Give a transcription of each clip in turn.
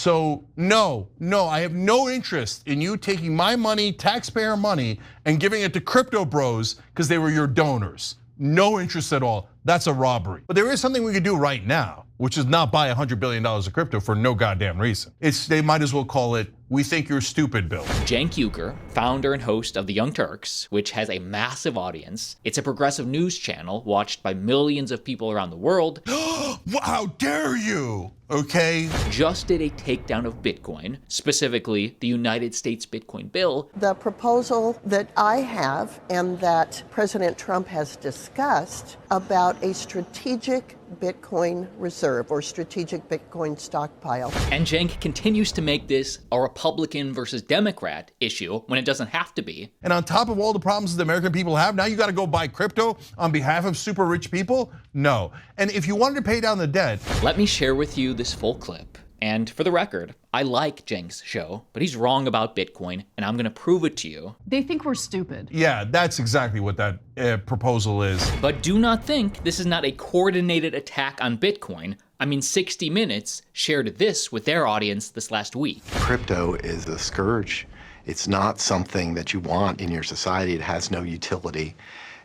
So no, I have no interest in you taking my money, taxpayer money, and giving it to crypto bros because they were your donors. No interest at all. That's a robbery. But there is something we could do right now, which is not buy $100 billion of crypto for no goddamn reason. They might as well call it, "We think you're stupid, Bill." Cenk Uygur, founder and host of the Young Turks, which has a massive audience. It's a progressive news channel watched by millions of people around the world. How dare you? Okay. Just did a takedown of Bitcoin, specifically the United States Bitcoin bill. The proposal that I have and that President Trump has discussed about a strategic Bitcoin reserve or strategic Bitcoin stockpile. And Cenk continues to make this a Republican versus Democrat issue when it doesn't have to be. And on top of all the problems that the American people have, now you gotta go buy crypto on behalf of super rich people? No. And if you wanted to pay down the debt. Let me share with you this full clip. And for the record, I like Cenk's show, but he's wrong about Bitcoin, and I'm gonna prove it to you. They think we're stupid. Yeah, that's exactly what that proposal is. But do not think this is not a coordinated attack on Bitcoin. I mean, 60 Minutes shared this with their audience this last week. Crypto is a scourge. It's not something that you want in your society. It has no utility.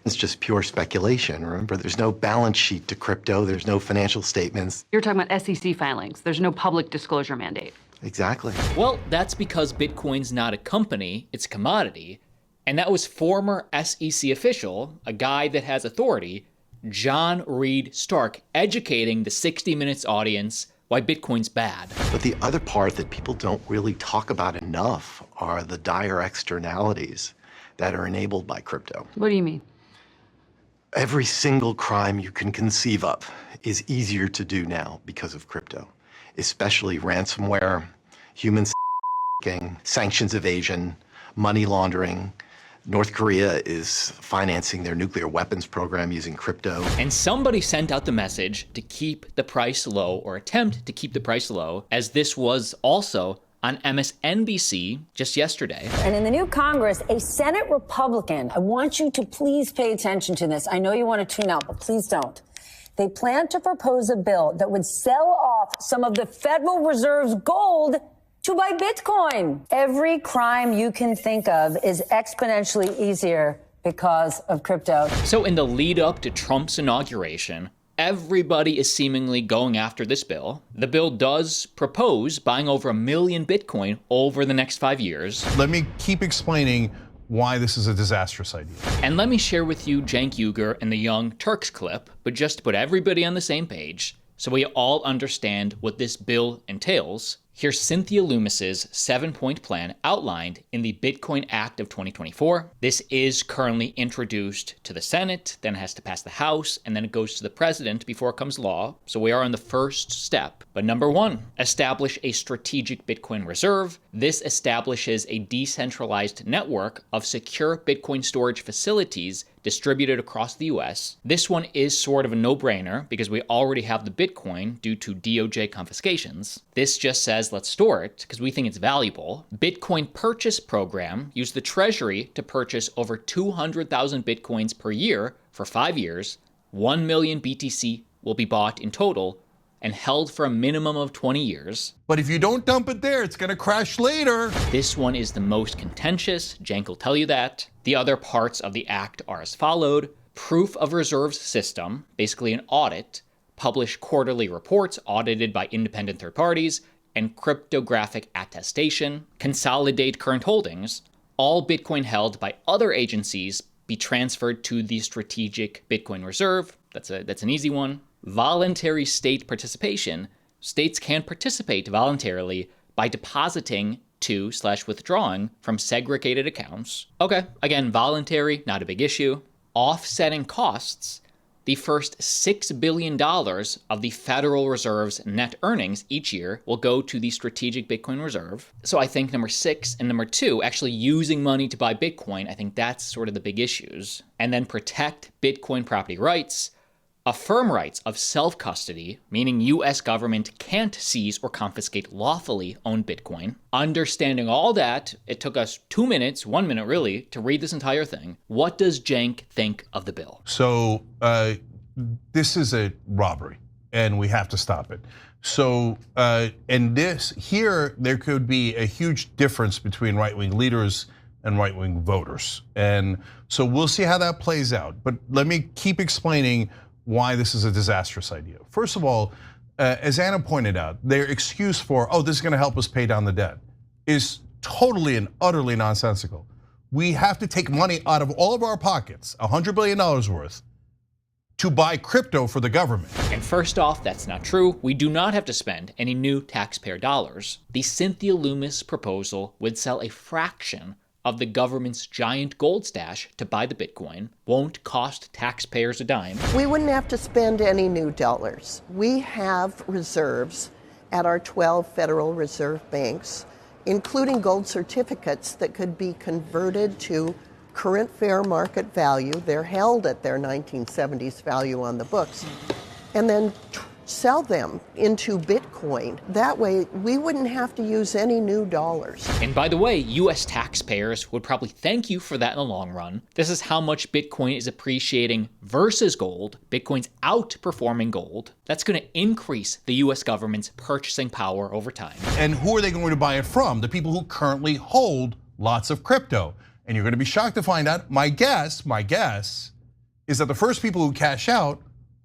It's just pure speculation. Remember, there's no balance sheet to crypto. There's no financial statements. You're talking about SEC filings. There's no public disclosure mandate. Exactly. Well, that's because Bitcoin's not a company, it's a commodity. And that was former SEC official, a guy that has authority, John Reed Stark, educating the 60 Minutes audience why Bitcoin's bad. But the other part that people don't really talk about enough are the dire externalities that are enabled by crypto. What do you mean? Every single crime you can conceive of is easier to do now because of crypto, especially ransomware, human sanctions evasion, money laundering. North Korea is financing their nuclear weapons program using crypto. And somebody sent out the message to keep the price low, or attempt to keep the price low, as this was also on MSNBC just yesterday. And in the new Congress, a Senate Republican, I want you to please pay attention to this. I know you want to tune out, but please don't. They plan to propose a bill that would sell off some of the Federal Reserve's gold to buy Bitcoin. Every crime you can think of is exponentially easier because of crypto. So in the lead up to Trump's inauguration, everybody is seemingly going after this bill. The bill does propose buying over 1 million Bitcoin over the next 5 years. Let me keep explaining why this is a disastrous idea. And let me share with you Cenk Uygur and the Young Turks clip, but just to put everybody on the same page so we all understand what this bill entails. Here's Cynthia Lummis's 7-point plan outlined in the Bitcoin Act of 2024. This is currently introduced to the Senate, then it has to pass the House, and then it goes to the President before it becomes law. So we are on the first step. But number 1, establish a strategic Bitcoin reserve. This establishes a decentralized network of secure Bitcoin storage facilities distributed across the US. This one is sort of a no-brainer because we already have the Bitcoin due to DOJ confiscations. This just says let's store it because we think it's valuable. Bitcoin purchase program used the Treasury to purchase over 200,000 Bitcoins per year for 5 years. 1 million BTC will be bought in total and held for a minimum of 20 years. But if you don't dump it there, it's gonna crash later. This one is the most contentious. Cenk will tell you that. The other parts of the act are as followed. Proof of reserves system, basically an audit. Publish quarterly reports audited by independent third parties. And cryptographic attestation. Consolidate current holdings. All Bitcoin held by other agencies be transferred to the strategic Bitcoin reserve. That's an easy one. Voluntary state participation. States can participate voluntarily by depositing to/withdrawing from segregated accounts. Okay, again, voluntary, not a big issue. Offsetting costs. The first $6 billion of the Federal Reserve's net earnings each year will go to the strategic Bitcoin reserve. So I think number 6 and number 2, actually using money to buy Bitcoin, I think that's sort of the big issues. And then protect Bitcoin property rights. Affirm rights of self-custody, meaning US government can't seize or confiscate lawfully owned Bitcoin. Understanding all that, it took us 2 minutes, 1 minute really, to read this entire thing. What does Cenk think of the bill? So this is a robbery and we have to stop it. So, and there could be a huge difference between right-wing leaders and right-wing voters. And so we'll see how that plays out. But let me keep explaining why this is a disastrous idea. First of all, as Anna pointed out, their excuse for, oh, this is gonna help us pay down the debt is totally and utterly nonsensical. We have to take money out of all of our pockets, $100 billion worth, to buy crypto for the government. And first off, that's not true. We do not have to spend any new taxpayer dollars. The Cynthia Lummis proposal would sell a fraction of the government's giant gold stash to buy the Bitcoin, won't cost taxpayers a dime. We wouldn't have to spend any new dollars. We have reserves at our 12 Federal Reserve banks, including gold certificates that could be converted to current fair market value. They're held at their 1970s value on the books, and then sell them into Bitcoin. That way, we wouldn't have to use any new dollars. And by the way, US taxpayers would probably thank you for that in the long run. This is how much Bitcoin is appreciating versus gold. Bitcoin's outperforming gold. That's going to increase the US government's purchasing power over time. And who are they going to buy it from? The people who currently hold lots of crypto. And you're going to be shocked to find out, my guess is that the first people who cash out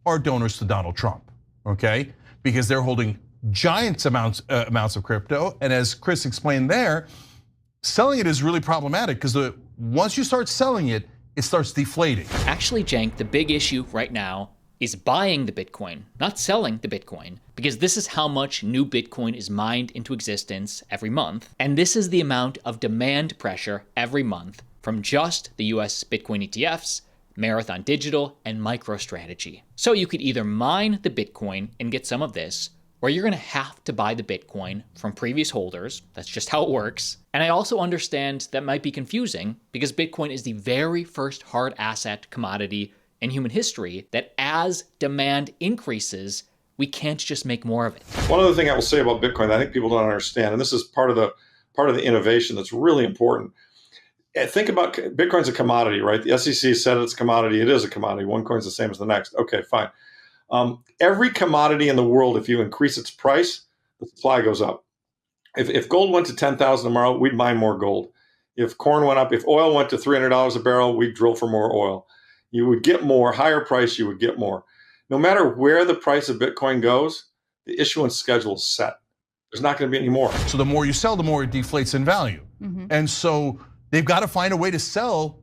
are donors to Donald Trump. Okay, because they're holding giant amounts of crypto, and as Chris explained there, selling it is really problematic because once you start selling it, it starts deflating. Actually, Cenk, the big issue right now is buying the Bitcoin, not selling the Bitcoin, because this is how much new Bitcoin is mined into existence every month, and this is the amount of demand pressure every month from just the US Bitcoin ETFs, Marathon Digital, and MicroStrategy. So you could either mine the Bitcoin and get some of this, or you're gonna have to buy the Bitcoin from previous holders. That's just how it works. And I also understand that might be confusing because Bitcoin is the very first hard asset commodity in human history that as demand increases, we can't just make more of it. One other thing I will say about Bitcoin that I think people don't understand, and this is part of the innovation that's really important. Think about Bitcoin's a commodity, right? The SEC said it's a commodity. It is a commodity. One coin's the same as the next. Okay, fine. Every commodity in the world, if you increase its price, the supply goes up. If gold went to $10,000 tomorrow, we'd mine more gold. If corn went up, if oil went to $300 a barrel, we'd drill for more oil. You would get more, higher price, you would get more. No matter where the price of Bitcoin goes, the issuance schedule is set. There's not going to be any more. So the more you sell, the more it deflates in value. And so they've got to find a way to sell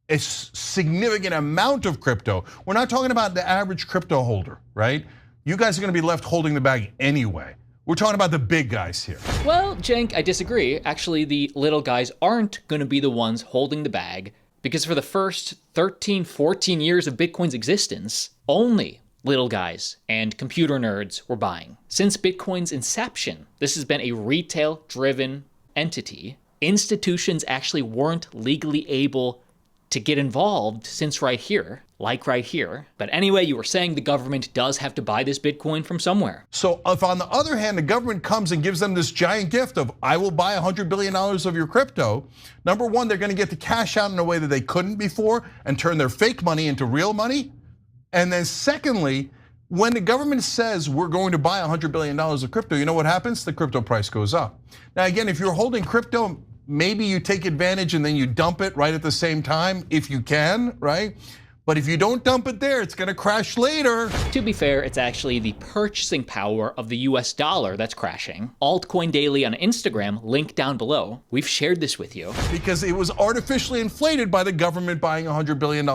a significant amount of crypto. We're not talking about the average crypto holder, right? You guys are going to be left holding the bag anyway. We're talking about the big guys here. Well, Cenk, I disagree. Actually, the little guys aren't going to be the ones holding the bag because for the first 13, 14 years of Bitcoin's existence, only little guys and computer nerds were buying. Since Bitcoin's inception, this has been a retail-driven entity. Institutions actually weren't legally able to get involved since right here. But anyway, you were saying the government does have to buy this Bitcoin from somewhere. So if on the other hand, the government comes and gives them this giant gift of, I will buy $100 billion of your crypto, number one, they're gonna get to cash out in a way that they couldn't before and turn their fake money into real money. And then secondly, when the government says we're going to buy $100 billion of crypto, you know what happens? The crypto price goes up. Now again, if you're holding crypto, maybe you take advantage and then you dump it right at the same time if you can, right? But if you don't dump it there, it's gonna crash later. To be fair, it's actually the purchasing power of the US dollar that's crashing. Altcoin Daily on Instagram, link down below. We've shared this with you. Because it was artificially inflated by the government buying $100 billion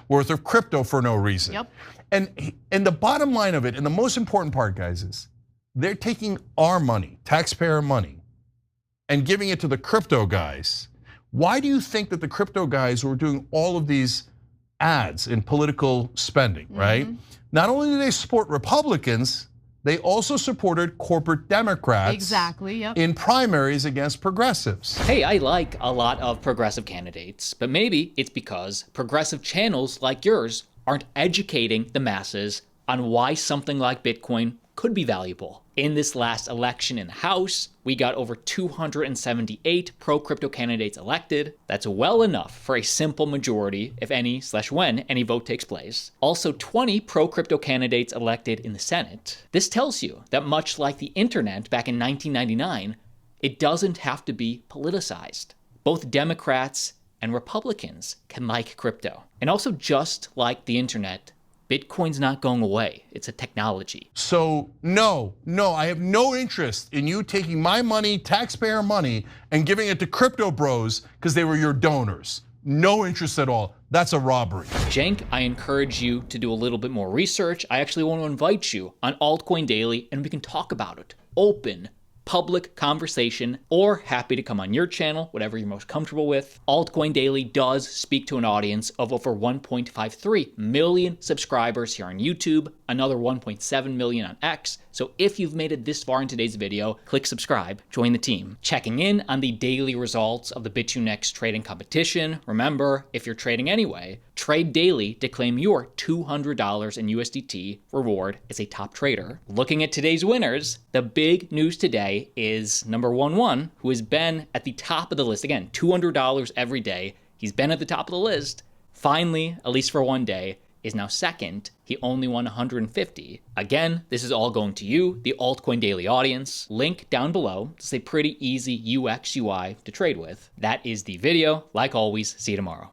worth of crypto for no reason. Yep. And the bottom line of it, and the most important part, guys, is they're taking our money, taxpayer money, and giving it to the crypto guys. Why do you think that the crypto guys were doing all of these ads in political spending, right? Not only do they support Republicans, they also supported corporate Democrats in primaries against progressives. Hey, I like a lot of progressive candidates, but maybe it's because progressive channels like yours aren't educating the masses on why something like Bitcoin could be valuable. In this last election in the House, we got over 278 pro-crypto candidates elected. That's well enough for a simple majority if any/when any vote takes place. Also 20 pro-crypto candidates elected in the Senate. This tells you that much like the internet back in 1999, it doesn't have to be politicized. Both Democrats and Republicans can like crypto. And also, just like the internet, Bitcoin's not going away. It's a technology. So no, I have no interest in you taking my money, taxpayer money, and giving it to crypto bros because they were your donors. No interest at all. That's a robbery. Cenk, I encourage you to do a little bit more research. I actually want to invite you on Altcoin Daily and we can talk about it. Open, public conversation, or happy to come on your channel, whatever you're most comfortable with. Altcoin Daily does speak to an audience of over 1.53 million subscribers here on YouTube, another 1.7 million on X. So if you've made it this far in today's video, click subscribe, join the team. Checking in on the daily results of the BitUnex trading competition. Remember, if you're trading anyway, trade daily to claim your $200 in USDT reward as a top trader. Looking at today's winners, the big news today is number 11, who has been at the top of the list. Again, $200 every day. He's been at the top of the list. Finally, at least for one day, is now second. He only won 150. Again, this is all going to you, the Altcoin Daily audience. Link down below. It's a pretty easy UX UI to trade with. That is the video. Like always, see you tomorrow.